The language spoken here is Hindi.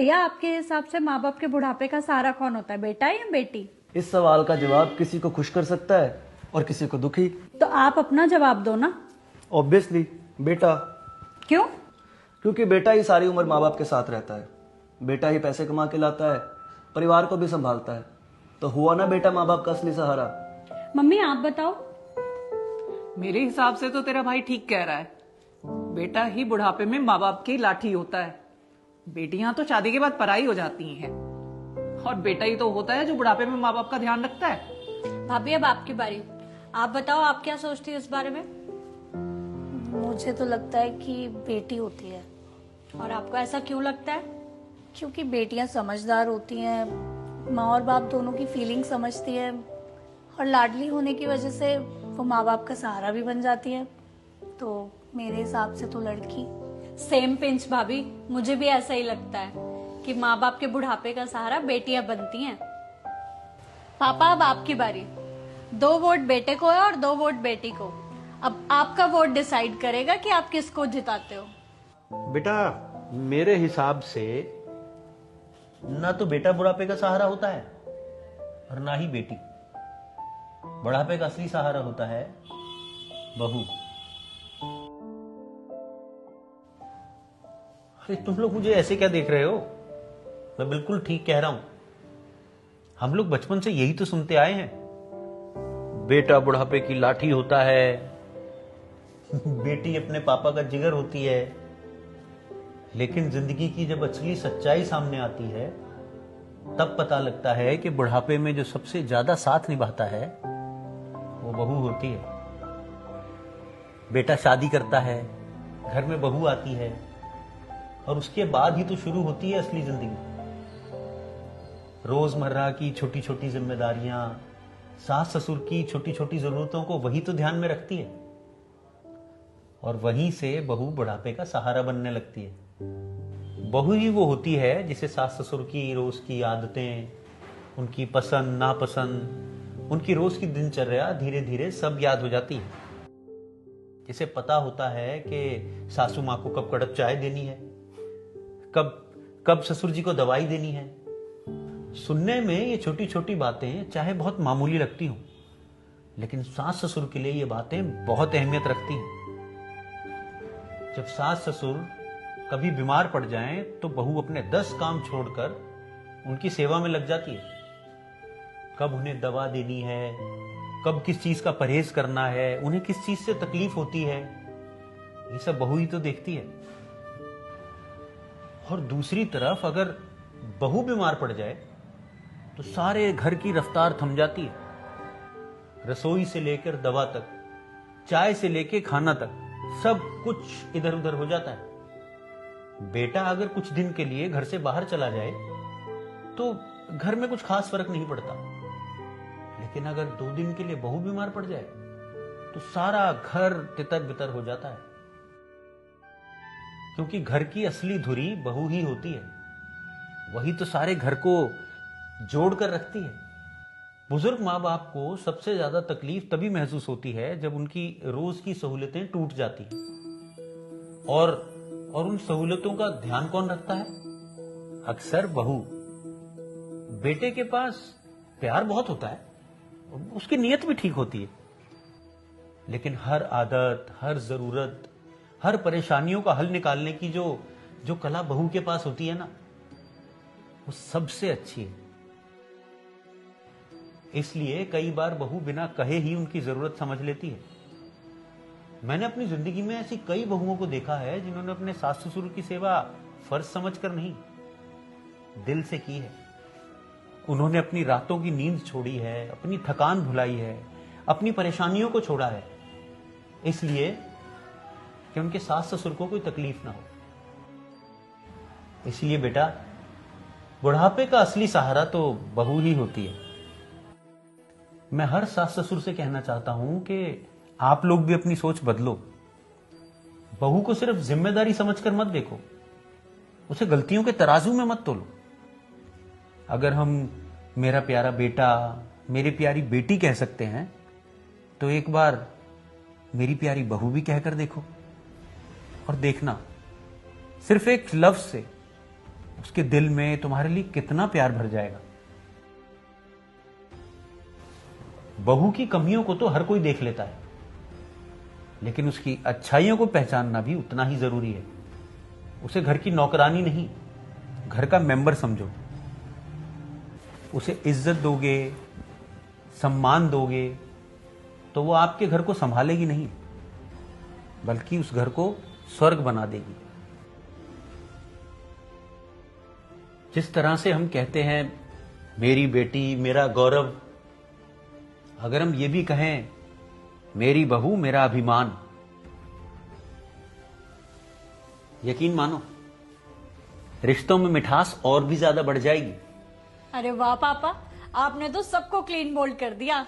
भैया, आपके हिसाब से माँ बाप के बुढ़ापे का सहारा कौन होता है, बेटा या बेटी? इस सवाल का जवाब किसी को खुश कर सकता है और किसी को दुखी। तो आप अपना जवाब दो ना। ऑब्वियसली बेटा। क्यों? क्योंकि बेटा ही सारी उम्र माँ बाप के साथ रहता है, बेटा ही पैसे कमा के लाता है, परिवार को भी संभालता है। तो हुआ ना बेटा माँ बाप का असली सहारा। मम्मी आप बताओ। मेरे हिसाब से तो तेरा भाई ठीक कह रहा है। बेटा ही बुढ़ापे में माँ बाप की लाठी होता है। बेटियां तो शादी के बाद पराई हो जाती हैं, और बेटा ही तो होता है जो बुढ़ापे में माँ बाप का ध्यान रखता है। भाभी अब आपकी बारी, आप बताओ आप क्या सोचती है इस बारे में? मुझे तो लगता है कि बेटी होती है। और आपको ऐसा क्यों लगता है? क्योंकि बेटियां समझदार होती हैं, माँ और बाप दोनों की फीलिंग समझती है, और लाडली होने की वजह से वो माँ बाप का सहारा भी बन जाती है। तो मेरे हिसाब से तो लड़की। सेम पिंच भाभी, मुझे भी ऐसा ही लगता है कि माँ बाप के बुढ़ापे का सहारा बेटियां बनती हैं। पापा अब आपकी बारी। 2 वोट बेटे को है और 2 वोट बेटी को। अब आपका वोट डिसाइड करेगा कि आप किसको जिताते हो। बेटा मेरे हिसाब से ना तो बेटा बुढ़ापे का सहारा होता है और ना ही बेटी। बुढ़ापे का असली सहारा होता है बहू। अरे तुम लोग मुझे ऐसे क्या देख रहे हो? मैं बिल्कुल ठीक कह रहा हूं। हम लोग बचपन से यही तो सुनते आए हैं, बेटा बुढ़ापे की लाठी होता है, बेटी अपने पापा का जिगर होती है। लेकिन जिंदगी की जब असली सच्चाई सामने आती है तब पता लगता है कि बुढ़ापे में जो सबसे ज्यादा साथ निभाता है वो बहू होती है। बेटा शादी करता है, घर में बहू आती है, और उसके बाद ही तो शुरू होती है असली जिंदगी। रोजमर्रा की छोटी छोटी जिम्मेदारियां, सास ससुर की छोटी छोटी जरूरतों को वही तो ध्यान में रखती है, और वहीं से बहू बुढ़ापे का सहारा बनने लगती है। बहू ही वो होती है जिसे सास ससुर की रोज की आदतें, उनकी पसंद नापसंद, उनकी रोज की दिनचर्या धीरे धीरे सब याद हो जाती है। जिसे पता होता है कि सासू माँ को कब कड़क चाय देनी है, कब कब ससुर जी को दवाई देनी है। सुनने में ये छोटी छोटी बातें चाहे बहुत मामूली लगती हों, लेकिन सास ससुर के लिए ये बातें बहुत अहमियत रखती हैं। जब सास ससुर कभी बीमार पड़ जाएं तो बहू अपने 10 काम छोड़कर उनकी सेवा में लग जाती है। कब उन्हें दवा देनी है, कब किस चीज का परहेज करना है, उन्हें किस चीज से तकलीफ होती है, ये सब बहू ही तो देखती है। और दूसरी तरफ अगर बहू बीमार पड़ जाए तो सारे घर की रफ्तार थम जाती है। रसोई से लेकर दवा तक, चाय से लेकर खाना तक, सब कुछ इधर उधर हो जाता है। बेटा अगर कुछ दिन के लिए घर से बाहर चला जाए तो घर में कुछ खास फर्क नहीं पड़ता, लेकिन अगर 2 दिन के लिए बहू बीमार पड़ जाए तो सारा घर तितर बितर हो जाता है। क्योंकि घर की असली धुरी बहू ही होती है, वही तो सारे घर को जोड़ कर रखती है। बुजुर्ग माँ बाप को सबसे ज्यादा तकलीफ तभी महसूस होती है जब उनकी रोज की सहूलतें टूट जाती हैं। और उन सहूलतों का ध्यान कौन रखता है? अक्सर बहू। बेटे के पास प्यार बहुत होता है, उसकी नीयत भी ठीक होती है, लेकिन हर आदत, हर जरूरत, हर परेशानियों का हल निकालने की जो कला बहू के पास होती है ना, वो सबसे अच्छी है। इसलिए कई बार बहू बिना कहे ही उनकी जरूरत समझ लेती है। मैंने अपनी जिंदगी में ऐसी कई बहुओं को देखा है जिन्होंने अपने सास ससुर की सेवा फर्ज समझकर नहीं, दिल से की है। उन्होंने अपनी रातों की नींद छोड़ी है, अपनी थकान भुलाई है, अपनी परेशानियों को छोड़ा है, इसलिए कि उनके सास ससुर को कोई तकलीफ ना हो। इसलिए बेटा, बुढ़ापे का असली सहारा तो बहू ही होती है। मैं हर सास ससुर से कहना चाहता हूं कि आप लोग भी अपनी सोच बदलो। बहू को सिर्फ जिम्मेदारी समझकर मत देखो, उसे गलतियों के तराजू में मत तोलो। अगर हम मेरा प्यारा बेटा, मेरी प्यारी बेटी कह सकते हैं, तो एक बार मेरी प्यारी बहू भी कहकर देखो, और देखना सिर्फ एक लफ्ज से उसके दिल में तुम्हारे लिए कितना प्यार भर जाएगा। बहू की कमियों को तो हर कोई देख लेता है, लेकिन उसकी अच्छाइयों को पहचानना भी उतना ही जरूरी है। उसे घर की नौकरानी नहीं, घर का मेंबर समझो। उसे इज्जत दोगे, सम्मान दोगे, तो वो आपके घर को संभालेगी नहीं, बल्कि उस घर को स्वर्ग बना देगी। जिस तरह से हम कहते हैं मेरी बेटी मेरा गौरव, अगर हम ये भी कहें मेरी बहू मेरा अभिमान, यकीन मानो रिश्तों में मिठास और भी ज्यादा बढ़ जाएगी। अरे वाह पापा, आपने तो सबको क्लीन बोल्ड कर दिया।